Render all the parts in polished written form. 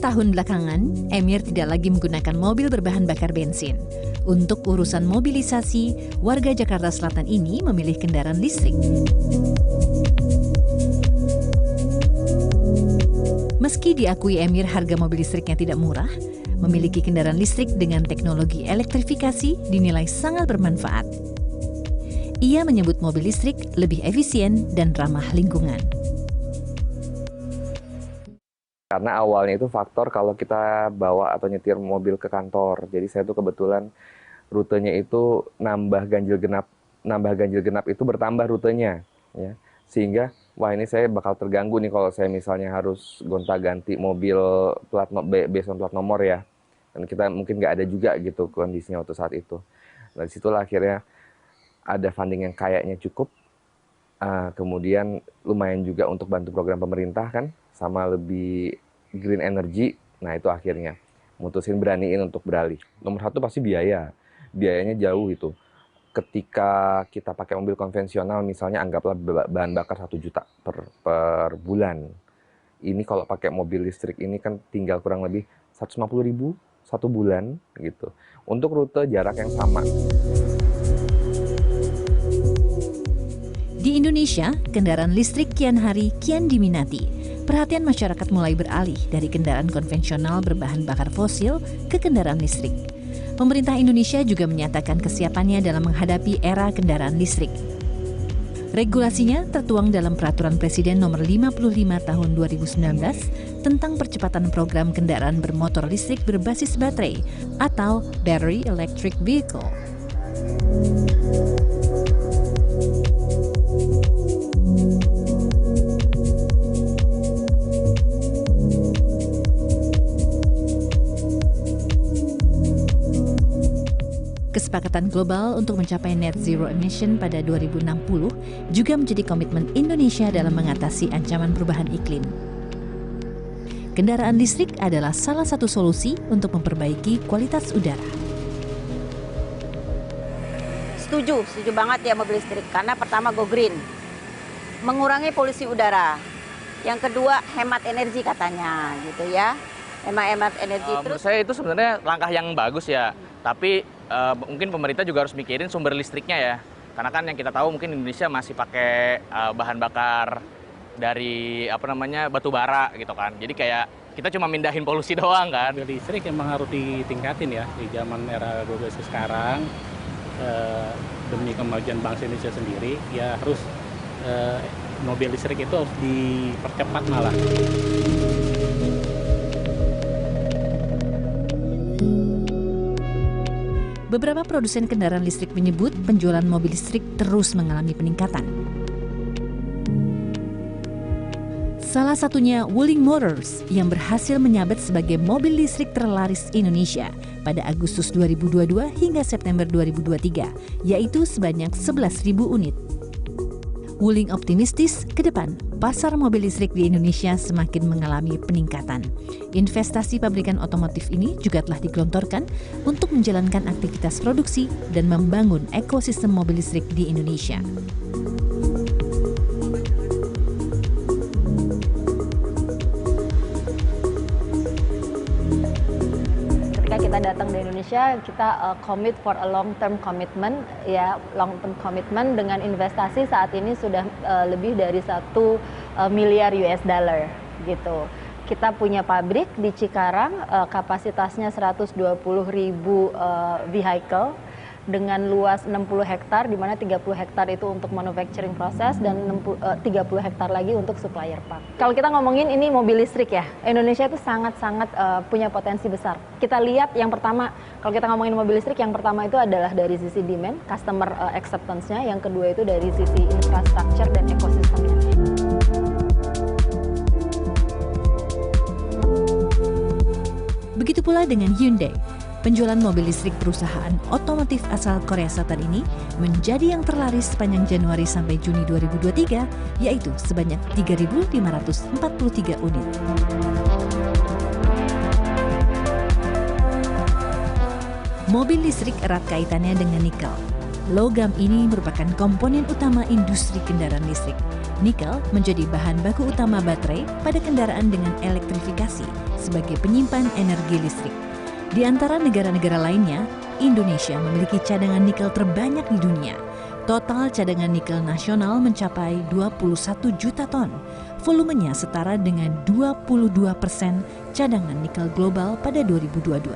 tahun belakangan, Emir tidak lagi menggunakan mobil berbahan bakar bensin. Untuk urusan mobilisasi, warga Jakarta Selatan ini memilih kendaraan listrik. Meski diakui Emir harga mobil listriknya tidak murah, memiliki kendaraan listrik dengan teknologi elektrifikasi dinilai sangat bermanfaat. Ia menyebut mobil listrik lebih efisien dan ramah lingkungan. Karena awalnya itu faktor kalau kita bawa atau nyetir mobil ke kantor. Jadi saya tuh kebetulan rutenya itu nambah ganjil genap itu bertambah rutenya, ya. Sehingga wah ini saya bakal terganggu nih kalau saya misalnya harus gonta-ganti mobil based on plat nomor ya. Dan kita mungkin nggak ada juga gitu kondisinya waktu saat itu. Dari situlah akhirnya ada funding yang kayaknya cukup. Kemudian lumayan juga untuk bantu program pemerintah kan, sama lebih green energy. Nah itu akhirnya mutusin beraniin untuk beralih. Nomor satu pasti biayanya jauh itu. Ketika kita pakai mobil konvensional misalnya anggaplah bahan bakar 1 juta per bulan. Ini kalau pakai mobil listrik ini kan tinggal kurang lebih 150.000 1 bulan gitu. Untuk rute jarak yang sama. Di Indonesia, kendaraan listrik kian hari kian diminati. Perhatian masyarakat mulai beralih dari kendaraan konvensional berbahan bakar fosil ke kendaraan listrik. Pemerintah Indonesia juga menyatakan kesiapannya dalam menghadapi era kendaraan listrik. Regulasinya tertuang dalam Peraturan Presiden Nomor 55 Tahun 2019 tentang percepatan program kendaraan bermotor listrik berbasis baterai atau Battery Electric Vehicle. Kesepakatan global untuk mencapai net zero emission pada 2060 juga menjadi komitmen Indonesia dalam mengatasi ancaman perubahan iklim. Kendaraan listrik adalah salah satu solusi untuk memperbaiki kualitas udara. Setuju banget ya mobil listrik. Karena pertama go green, mengurangi polusi udara. Yang kedua hemat energi katanya gitu ya. Hemat energi. Menurut saya itu sebenarnya langkah yang bagus ya. Tapi mungkin pemerintah juga harus mikirin sumber listriknya ya. Karena kan yang kita tahu mungkin Indonesia masih pakai bahan bakar dari batu bara gitu kan. Jadi kayak kita cuma mindahin polusi doang kan. Mobil listrik emang harus ditingkatin ya di zaman era globalisasi sekarang. Demi kemajuan bangsa Indonesia sendiri ya harus mobil listrik itu harus dipercepat malah. Beberapa produsen kendaraan listrik menyebut penjualan mobil listrik terus mengalami peningkatan. Salah satunya Wuling Motors yang berhasil menyabet sebagai mobil listrik terlaris Indonesia pada Agustus 2022 hingga September 2023, yaitu sebanyak 11.000 unit. Wuling optimistis ke depan pasar mobil listrik di Indonesia semakin mengalami peningkatan. Investasi pabrikan otomotif ini juga telah digelontorkan untuk menjalankan aktivitas produksi dan membangun ekosistem mobil listrik di Indonesia. Kita datang di Indonesia, kita commit for a long-term commitment, ya long-term commitment dengan investasi saat ini sudah lebih dari 1 miliar US dollar gitu. Kita punya pabrik di Cikarang, kapasitasnya 120.000 vehicle dengan luas 60 hektar, di mana 30 hektar itu untuk manufacturing proses dan 30 hektar lagi untuk supplier part. Kalau kita ngomongin ini mobil listrik ya, Indonesia itu sangat-sangat punya potensi besar. Kita lihat yang pertama, kalau kita ngomongin mobil listrik, yang pertama itu adalah dari sisi demand, customer acceptance-nya, yang kedua itu dari sisi infrastructure dan ekosistemnya. Begitu pula dengan Hyundai. Penjualan mobil listrik perusahaan otomotif asal Korea Selatan ini menjadi yang terlaris sepanjang Januari sampai Juni 2023, yaitu sebanyak 3.543 unit. Mobil listrik erat kaitannya dengan nikel. Logam ini merupakan komponen utama industri kendaraan listrik. Nikel menjadi bahan baku utama baterai pada kendaraan dengan elektrifikasi sebagai penyimpan energi listrik. Di antara negara-negara lainnya, Indonesia memiliki cadangan nikel terbanyak di dunia. Total cadangan nikel nasional mencapai 21 juta ton. Volumenya setara dengan 22% cadangan nikel global pada 2022.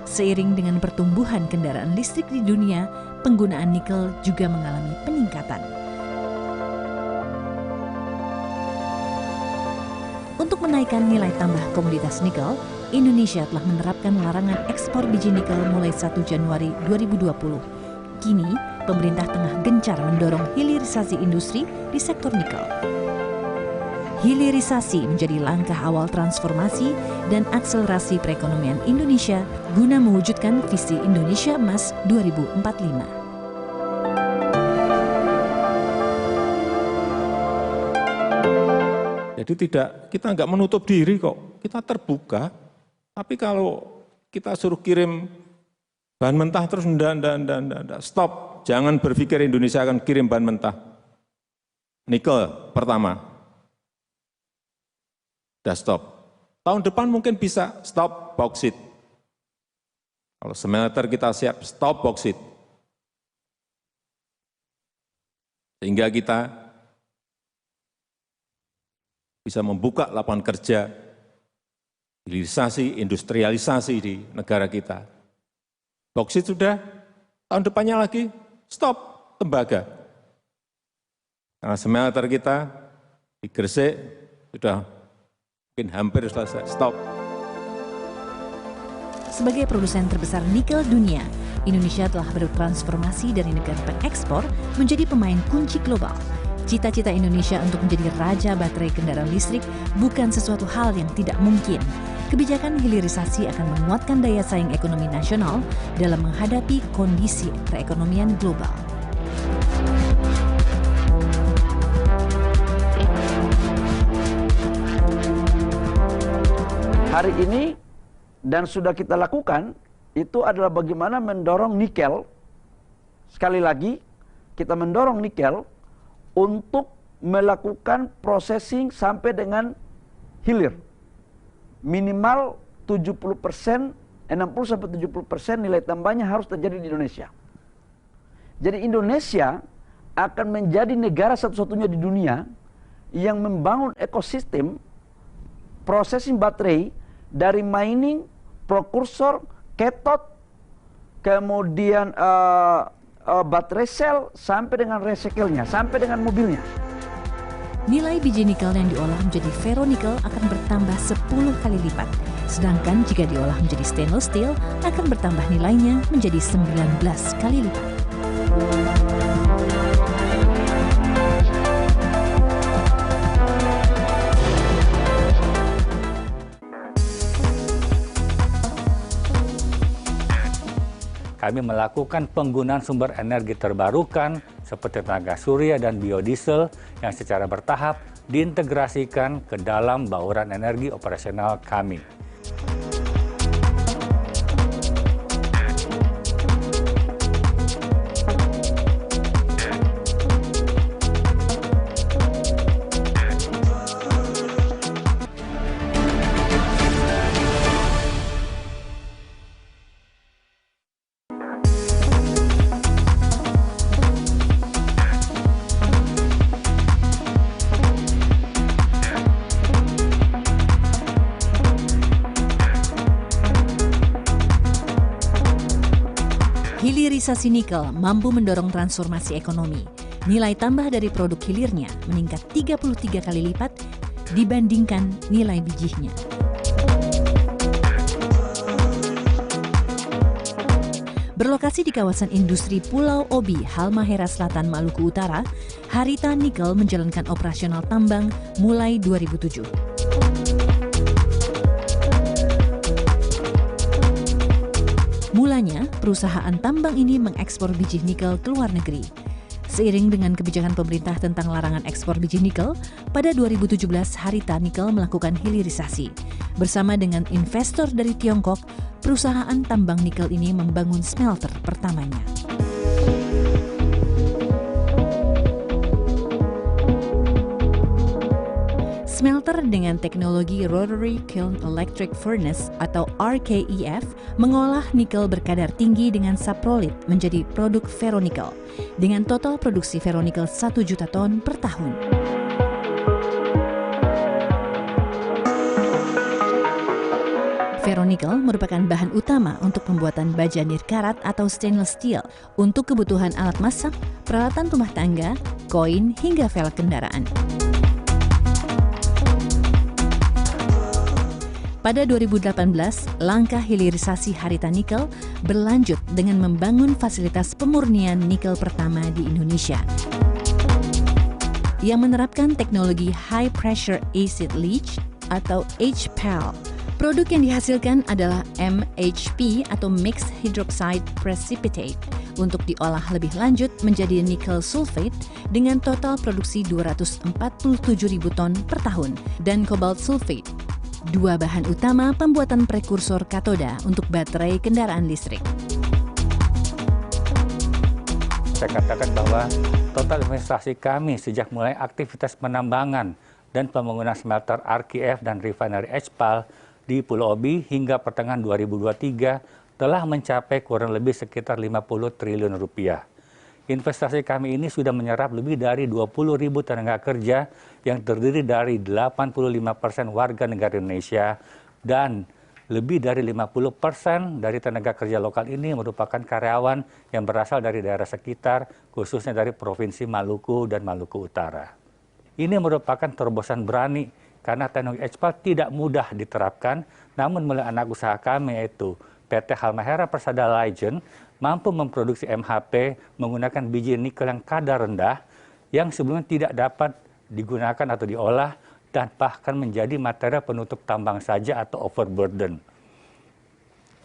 Seiring dengan pertumbuhan kendaraan listrik di dunia, penggunaan nikel juga mengalami peningkatan. Untuk menaikkan nilai tambah komoditas nikel, Indonesia telah menerapkan larangan ekspor biji nikel mulai 1 Januari 2020. Kini, pemerintah tengah gencar mendorong hilirisasi industri di sektor nikel. Hilirisasi menjadi langkah awal transformasi dan akselerasi perekonomian Indonesia guna mewujudkan visi Indonesia Emas 2045. Jadi kita nggak menutup diri kok, kita terbuka. Tapi kalau kita suruh kirim bahan mentah terus enggak, stop. Jangan berpikir Indonesia akan kirim bahan mentah. Nikel pertama. Udah stop. Tahun depan mungkin bisa stop bauksit. Kalau smelter kita siap, stop bauksit. Sehingga kita bisa membuka lapangan kerja, hilirisasi, industrialisasi di negara kita. Bauksit sudah, tahun depannya lagi, stop tembaga. Karena smelter kita di Gresik sudah mungkin hampir selesai, stop. Sebagai produsen terbesar nikel dunia, Indonesia telah bertransformasi dari negara pengekspor menjadi pemain kunci global. Cita-cita Indonesia untuk menjadi raja baterai kendaraan listrik bukan sesuatu hal yang tidak mungkin. Kebijakan hilirisasi akan menguatkan daya saing ekonomi nasional dalam menghadapi kondisi perekonomian global. Hari ini dan sudah kita lakukan itu adalah bagaimana mendorong nikel. Sekali lagi, kita mendorong nikel untuk melakukan processing sampai dengan hilir. Minimal 70%, 60-70% nilai tambahnya harus terjadi di Indonesia. Jadi Indonesia akan menjadi negara satu-satunya di dunia yang membangun ekosistem processing baterai dari mining, prekursor, cathode, kemudian baterai sel, sampai dengan recycle-nya, sampai dengan mobilnya. Nilai biji nikel yang diolah menjadi ferronikel akan bertambah 10 kali lipat. Sedangkan jika diolah menjadi stainless steel, akan bertambah nilainya menjadi 19 kali lipat. Kami melakukan penggunaan sumber energi terbarukan seperti tenaga surya dan biodiesel yang secara bertahap diintegrasikan ke dalam bauran energi operasional kami. Hilirisasi nikel mampu mendorong transformasi ekonomi. Nilai tambah dari produk hilirnya meningkat 33 kali lipat dibandingkan nilai bijihnya. Berlokasi di kawasan industri Pulau Obi, Halmahera Selatan, Maluku Utara, Harita Nikel menjalankan operasional tambang mulai 2007. Mulanya, perusahaan tambang ini mengekspor biji nikel ke luar negeri. Seiring dengan kebijakan pemerintah tentang larangan ekspor biji nikel, pada 2017 Harita Nikel melakukan hilirisasi. Bersama dengan investor dari Tiongkok, perusahaan tambang nikel ini membangun smelter pertamanya. Smelter dengan teknologi Rotary Kiln Electric Furnace atau RKEF mengolah nikel berkadar tinggi dengan saprolit menjadi produk ferronikel dengan total produksi ferronikel 1 juta ton per tahun. Ferronikel merupakan bahan utama untuk pembuatan baja nirkarat atau stainless steel untuk kebutuhan alat masak, peralatan rumah tangga, koin, hingga velg kendaraan. Pada 2018, langkah hilirisasi Harita Nikel berlanjut dengan membangun fasilitas pemurnian nikel pertama di Indonesia yang menerapkan teknologi High Pressure Acid Leach atau HPAL. Produk yang dihasilkan adalah MHP atau Mixed Hydroxide Precipitate untuk diolah lebih lanjut menjadi nickel sulfate dengan total produksi 247.000 ton per tahun dan cobalt sulfate, dua bahan utama pembuatan prekursor katoda untuk baterai kendaraan listrik. Saya katakan bahwa total investasi kami sejak mulai aktivitas penambangan dan pembangunan smelter RKEF dan refinery HPAL di Pulau Obi hingga pertengahan 2023 telah mencapai kurang lebih sekitar 50 triliun rupiah. Investasi kami ini sudah menyerap lebih dari 20.000 tenaga kerja yang terdiri dari 85% warga negara Indonesia dan lebih dari 50% dari tenaga kerja lokal ini merupakan karyawan yang berasal dari daerah sekitar, khususnya dari Provinsi Maluku dan Maluku Utara. Ini merupakan terobosan berani karena teknologi HPAL tidak mudah diterapkan, namun melalui anak usaha kami yaitu PT Halmahera Persada Legend mampu memproduksi MHP menggunakan biji nikel yang kadar rendah yang sebelumnya tidak dapat digunakan atau diolah dan bahkan menjadi material penutup tambang saja atau overburden.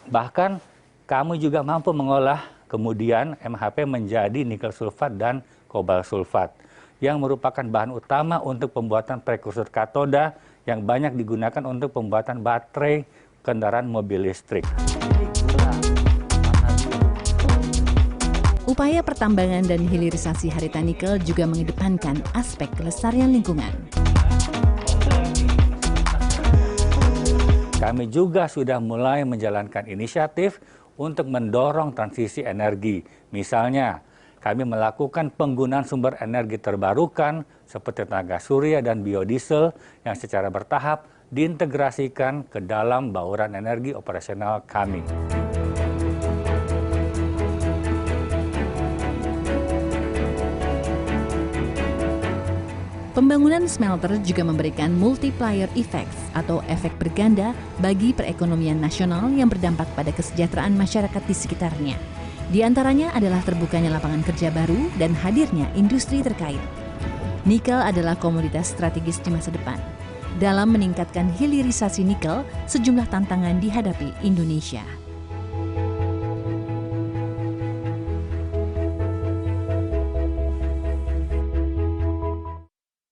Bahkan kami juga mampu mengolah kemudian MHP menjadi nikel sulfat dan kobalt sulfat yang merupakan bahan utama untuk pembuatan prekursor katoda yang banyak digunakan untuk pembuatan baterai kendaraan mobil listrik. Upaya pertambangan dan hilirisasi Harita Nikel juga mengedepankan aspek kelestarian lingkungan. Kami juga sudah mulai menjalankan inisiatif untuk mendorong transisi energi. Misalnya, kami melakukan penggunaan sumber energi terbarukan seperti tenaga surya dan biodiesel yang secara bertahap diintegrasikan ke dalam bauran energi operasional kami. Pembangunan smelter juga memberikan multiplier effects atau efek berganda bagi perekonomian nasional yang berdampak pada kesejahteraan masyarakat di sekitarnya. Di antaranya adalah terbukanya lapangan kerja baru dan hadirnya industri terkait. Nikel adalah komoditas strategis di masa depan. Dalam meningkatkan hilirisasi nikel, sejumlah tantangan dihadapi Indonesia.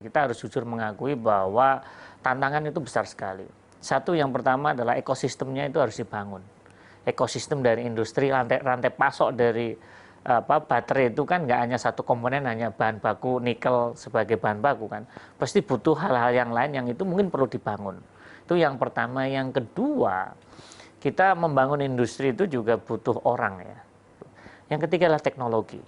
Kita harus jujur mengakui bahwa tantangan itu besar sekali. Satu, yang pertama adalah ekosistemnya itu harus dibangun. Ekosistem dari industri, rantai pasok dari baterai itu kan nggak hanya satu komponen, hanya bahan baku nikel sebagai bahan baku kan. Pasti butuh hal-hal yang lain yang itu mungkin perlu dibangun. Itu yang pertama. Yang kedua, kita membangun industri itu juga butuh orang ya. Yang ketiga adalah teknologi.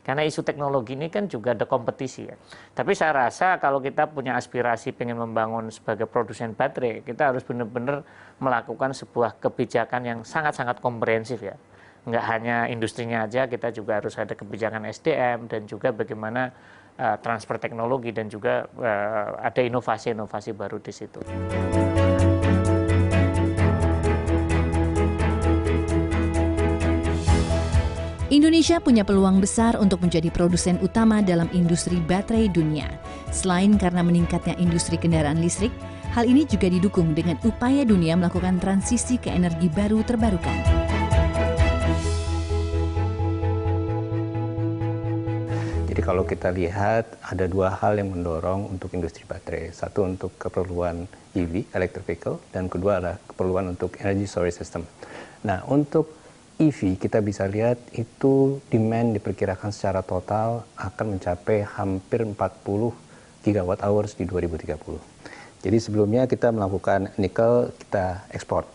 Karena isu teknologi ini kan juga ada kompetisi ya. Tapi saya rasa kalau kita punya aspirasi pengen membangun sebagai produsen baterai, kita harus benar-benar melakukan sebuah kebijakan yang sangat-sangat komprehensif ya. Nggak hanya industrinya aja, kita juga harus ada kebijakan SDM dan juga bagaimana transfer teknologi dan juga ada inovasi-inovasi baru di situ. Indonesia punya peluang besar untuk menjadi produsen utama dalam industri baterai dunia. Selain karena meningkatnya industri kendaraan listrik, hal ini juga didukung dengan upaya dunia melakukan transisi ke energi baru terbarukan. Jadi Jadi kalau kita lihat ada dua hal yang mendorong untuk industri baterai. Satu untuk keperluan EV, electric vehicle, dan kedua adalah keperluan untuk energy storage system. Nah, untuk EV kita bisa lihat itu demand diperkirakan secara total akan mencapai hampir 40 gigawatt hours di 2030. Jadi sebelumnya kita melakukan nikel, kita ekspor.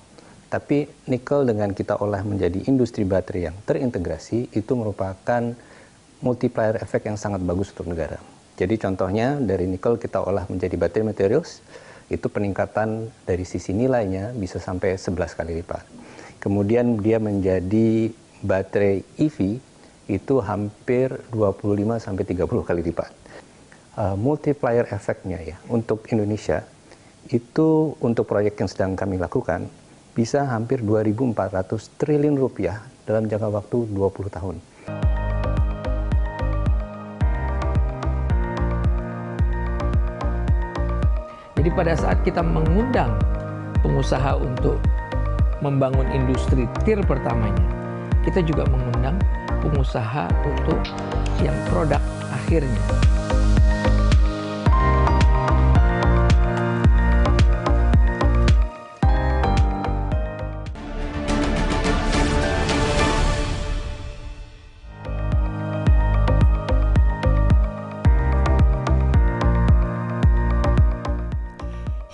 Tapi nikel dengan kita olah menjadi industri baterai yang terintegrasi itu merupakan multiplier effect yang sangat bagus untuk negara. Jadi contohnya dari nikel kita olah menjadi battery materials, itu peningkatan dari sisi nilainya bisa sampai 11 kali lipat. Kemudian dia menjadi baterai EV itu hampir 25 sampai 30 kali lipat. Multiplier effect-nya ya untuk Indonesia itu untuk proyek yang sedang kami lakukan bisa hampir 2.400 triliun rupiah dalam jangka waktu 20 tahun. Jadi pada saat kita mengundang pengusaha untuk membangun industri tier pertamanya, kita juga mengundang pengusaha untuk yang produk akhirnya.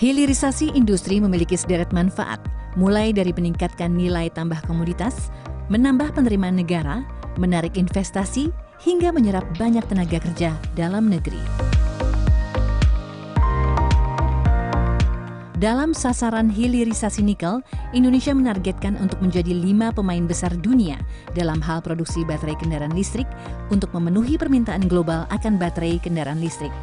Hilirisasi industri memiliki sederet manfaat, mulai dari meningkatkan nilai tambah komoditas, menambah penerimaan negara, menarik investasi, hingga menyerap banyak tenaga kerja dalam negeri. Dalam sasaran hilirisasi nikel, Indonesia menargetkan untuk menjadi 5 pemain besar dunia dalam hal produksi baterai kendaraan listrik untuk memenuhi permintaan global akan baterai kendaraan listrik.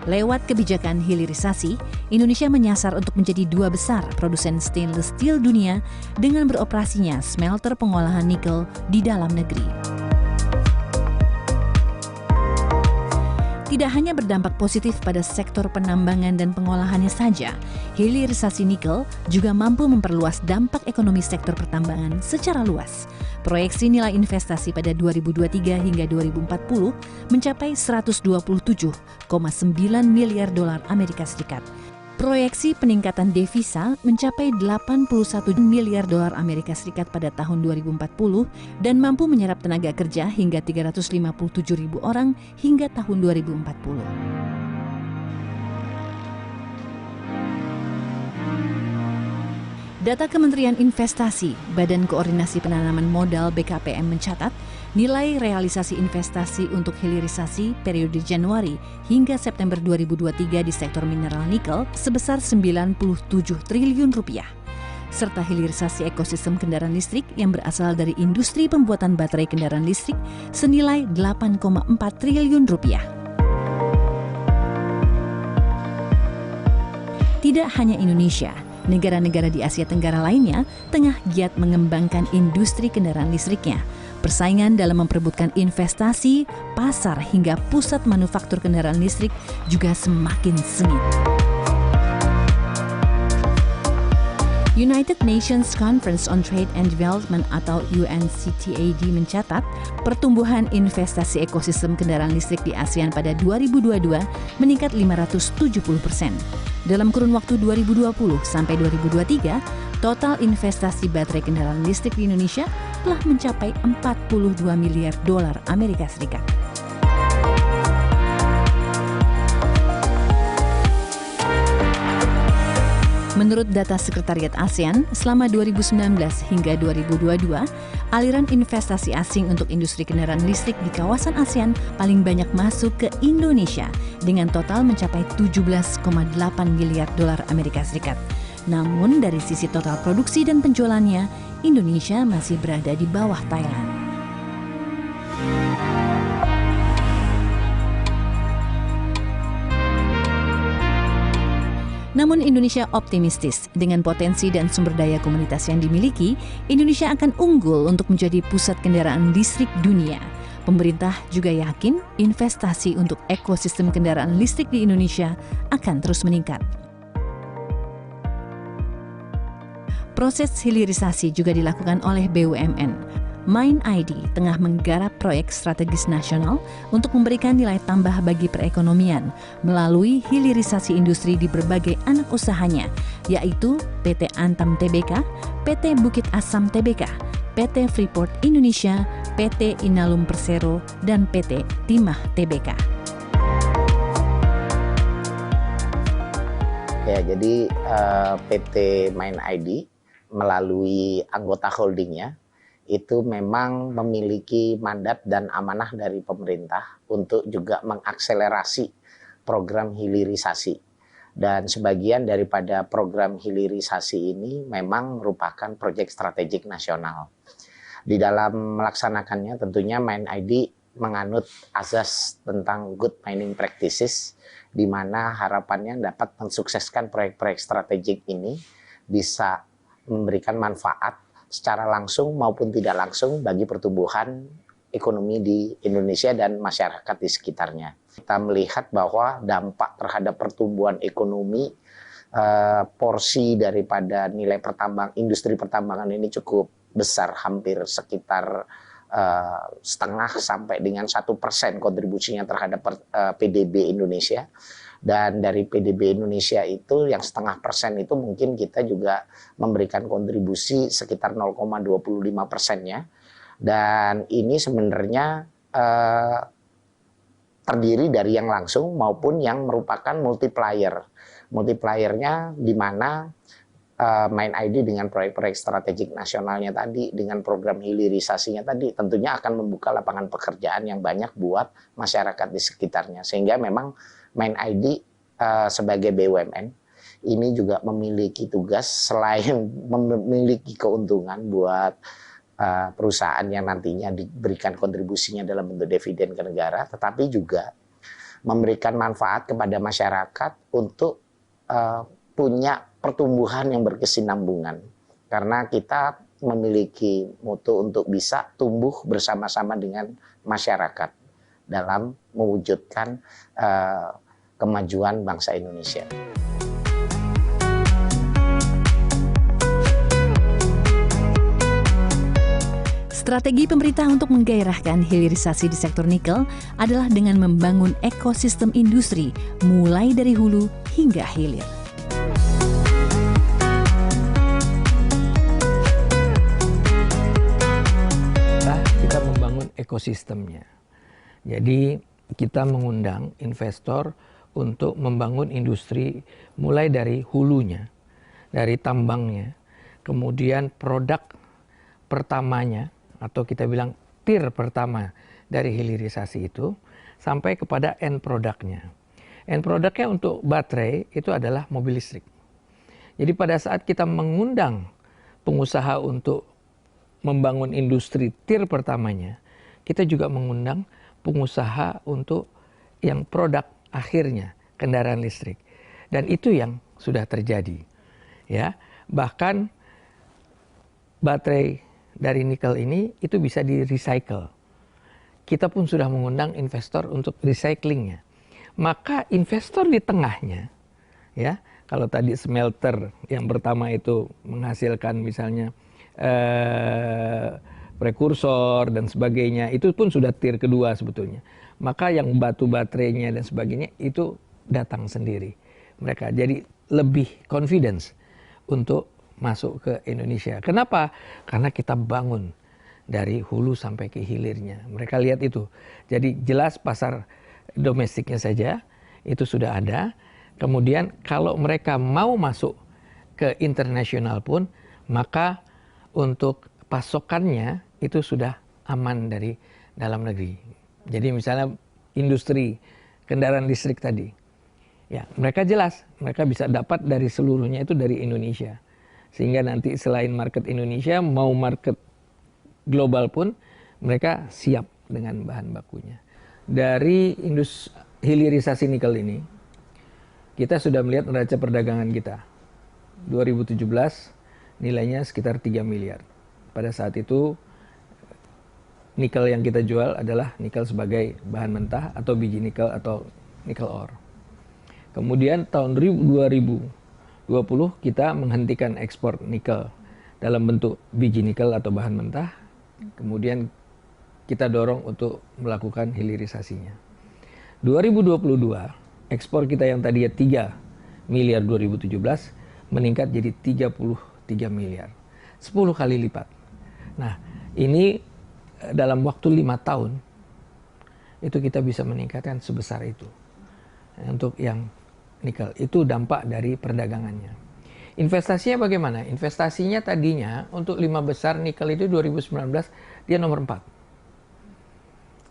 Lewat kebijakan hilirisasi, Indonesia menyasar untuk menjadi 2 besar produsen stainless steel dunia dengan beroperasinya smelter pengolahan nikel di dalam negeri. Tidak hanya berdampak positif pada sektor penambangan dan pengolahannya saja, hilirisasi nikel juga mampu memperluas dampak ekonomi sektor pertambangan secara luas. Proyeksi nilai investasi pada 2023 hingga 2040 mencapai 127,9 miliar dolar Amerika Serikat. Proyeksi peningkatan devisa mencapai 81 miliar dolar Amerika Serikat pada tahun 2040 dan mampu menyerap tenaga kerja hingga 357.000 orang hingga tahun 2040. Data Kementerian Investasi, Badan Koordinasi Penanaman Modal BKPM mencatat, nilai realisasi investasi untuk hilirisasi periode Januari hingga September 2023 di sektor mineral nikel sebesar 97 triliun rupiah. Serta hilirisasi ekosistem kendaraan listrik yang berasal dari industri pembuatan baterai kendaraan listrik senilai 8,4 triliun rupiah. Tidak hanya Indonesia, negara-negara di Asia Tenggara lainnya tengah giat mengembangkan industri kendaraan listriknya. Persaingan dalam memperebutkan investasi, pasar hingga pusat manufaktur kendaraan listrik juga semakin sengit. United Nations Conference on Trade and Development atau UNCTAD mencatat pertumbuhan investasi ekosistem kendaraan listrik di ASEAN pada 2022 meningkat 570%. Dalam kurun waktu 2020 sampai 2023, total investasi baterai kendaraan listrik di Indonesia telah mencapai 42 miliar dolar Amerika Serikat. Menurut data Sekretariat ASEAN, selama 2019 hingga 2022, aliran investasi asing untuk industri kendaraan listrik di kawasan ASEAN paling banyak masuk ke Indonesia dengan total mencapai 17,8 miliar dolar Amerika Serikat. Namun dari sisi total produksi dan penjualannya, Indonesia masih berada di bawah Thailand. Namun Indonesia optimistis dengan potensi dan sumber daya komunitas yang dimiliki, Indonesia akan unggul untuk menjadi pusat kendaraan listrik dunia. Pemerintah juga yakin investasi untuk ekosistem kendaraan listrik di Indonesia akan terus meningkat. Proses hilirisasi juga dilakukan oleh BUMN. MindID tengah menggarap proyek strategis nasional untuk memberikan nilai tambah bagi perekonomian melalui hilirisasi industri di berbagai anak usahanya, yaitu PT Antam Tbk, PT Bukit Asam Tbk, PT Freeport Indonesia, PT Inalum Persero, dan PT Timah Tbk. Ya, jadi PT MindID melalui anggota holdingnya itu memang memiliki mandat dan amanah dari pemerintah untuk juga mengakselerasi program hilirisasi. Dan sebagian daripada program hilirisasi ini memang merupakan proyek strategik nasional. Di dalam melaksanakannya tentunya MindID menganut azas tentang good mining practices, di mana harapannya dapat mensukseskan proyek-proyek strategik ini bisa memberikan manfaat secara langsung maupun tidak langsung bagi pertumbuhan ekonomi di Indonesia dan masyarakat di sekitarnya. Kita melihat bahwa dampak terhadap pertumbuhan ekonomi, porsi daripada nilai industri pertambangan ini cukup besar, hampir sekitar setengah sampai dengan 1% kontribusinya terhadap PDB Indonesia. Dan dari PDB Indonesia itu yang 0,5% itu mungkin kita juga memberikan kontribusi sekitar 0,25%-nya. Dan ini sebenarnya terdiri dari yang langsung maupun yang merupakan multiplier. Multipliernya di mana MindID dengan proyek-proyek strategik nasionalnya tadi, dengan program hilirisasinya tadi, tentunya akan membuka lapangan pekerjaan yang banyak buat masyarakat di sekitarnya. Sehingga memang MindID sebagai BUMN ini juga memiliki tugas selain memiliki keuntungan buat perusahaan yang nantinya diberikan kontribusinya dalam bentuk dividen ke negara, tetapi juga memberikan manfaat kepada masyarakat untuk punya pertumbuhan yang berkesinambungan. Karena kita memiliki mutu untuk bisa tumbuh bersama-sama dengan masyarakat dalam mewujudkan kemajuan bangsa Indonesia. Strategi pemerintah untuk menggairahkan hilirisasi di sektor nikel adalah dengan membangun ekosistem industri mulai dari hulu hingga hilir. Kita membangun ekosistemnya. Jadi kita mengundang investor untuk membangun industri mulai dari hulunya, dari tambangnya, kemudian produk pertamanya atau kita bilang tier pertama dari hilirisasi itu sampai kepada end produknya. End produknya untuk baterai itu adalah mobil listrik. Jadi pada saat kita mengundang pengusaha untuk membangun industri tier pertamanya, kita juga mengundang pengusaha untuk yang produk akhirnya kendaraan listrik, dan itu yang sudah terjadi, ya. Bahkan baterai dari nikel ini itu bisa di recycle. Kita pun sudah mengundang investor untuk recyclingnya. Maka investor di tengahnya, ya, kalau tadi smelter yang pertama itu menghasilkan misalnya prekursor dan sebagainya, itu pun sudah tier kedua sebetulnya. Maka yang batu baterainya dan sebagainya itu datang sendiri mereka. Jadi lebih confidence untuk masuk ke Indonesia. Kenapa? Karena kita bangun dari hulu sampai ke hilirnya. Mereka lihat itu. Jadi jelas pasar domestiknya saja itu sudah ada. Kemudian kalau mereka mau masuk ke internasional pun, maka untuk pasokannya itu sudah aman dari dalam negeri. Jadi misalnya industri kendaraan listrik tadi, ya mereka jelas, mereka bisa dapat dari seluruhnya itu dari Indonesia. Sehingga nanti selain market Indonesia, mau market global pun mereka siap dengan bahan bakunya. Dari hilirisasi nikel ini, kita sudah melihat neraca perdagangan kita. 2017 nilainya sekitar 3 miliar. Pada saat itu nikel yang kita jual adalah nikel sebagai bahan mentah atau biji nikel atau nikel ore. Kemudian tahun 2020 kita menghentikan ekspor nikel dalam bentuk biji nikel atau bahan mentah Kemudian kita dorong untuk melakukan hilirisasinya. 2022, ekspor kita yang tadinya 3 miliar 2017 meningkat jadi 33 miliar. 10 kali lipat. Nah, ini dalam waktu 5 tahun itu kita bisa meningkatkan sebesar itu. Untuk yang nikel, itu dampak dari perdagangannya. Investasinya bagaimana? Investasinya tadinya untuk 5 besar nikel itu 2019 dia nomor 4.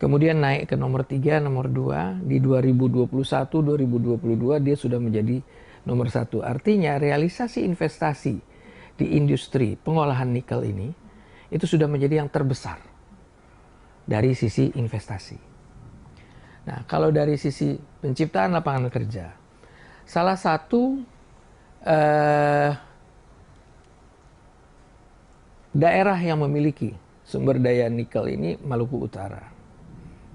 Kemudian naik ke nomor 3, nomor 2. Di 2021, 2022 dia sudah menjadi nomor 1. Artinya realisasi investasi di industri pengolahan nikel ini itu sudah menjadi yang terbesar dari sisi investasi. Nah, kalau dari sisi penciptaan lapangan kerja, salah satu daerah yang memiliki sumber daya nikel ini Maluku Utara.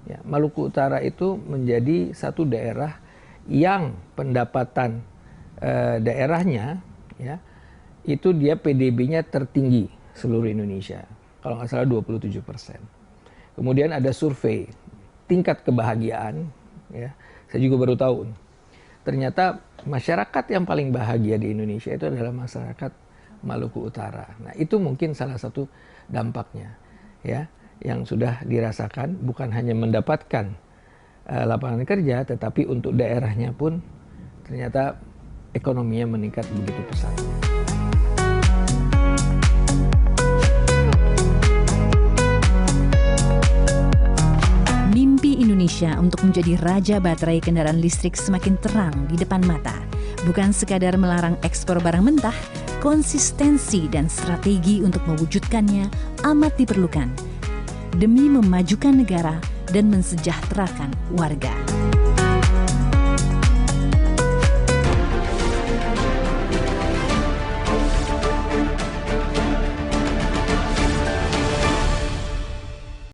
Ya, Maluku Utara itu menjadi satu daerah yang pendapatan daerahnya ya itu dia PDB-nya tertinggi seluruh Indonesia. Kalau nggak salah 27%. Kemudian ada survei tingkat kebahagiaan, ya, saya juga baru tahu. Ternyata masyarakat yang paling bahagia di Indonesia itu adalah masyarakat Maluku Utara. Nah, itu mungkin salah satu dampaknya, ya, yang sudah dirasakan bukan hanya mendapatkan lapangan kerja, tetapi untuk daerahnya pun ternyata ekonominya meningkat begitu pesat. Mimpi Indonesia untuk menjadi raja baterai kendaraan listrik semakin terang di depan mata. Bukan sekadar melarang ekspor barang mentah, konsistensi dan strategi untuk mewujudkannya amat diperlukan demi memajukan negara dan mensejahterakan warga.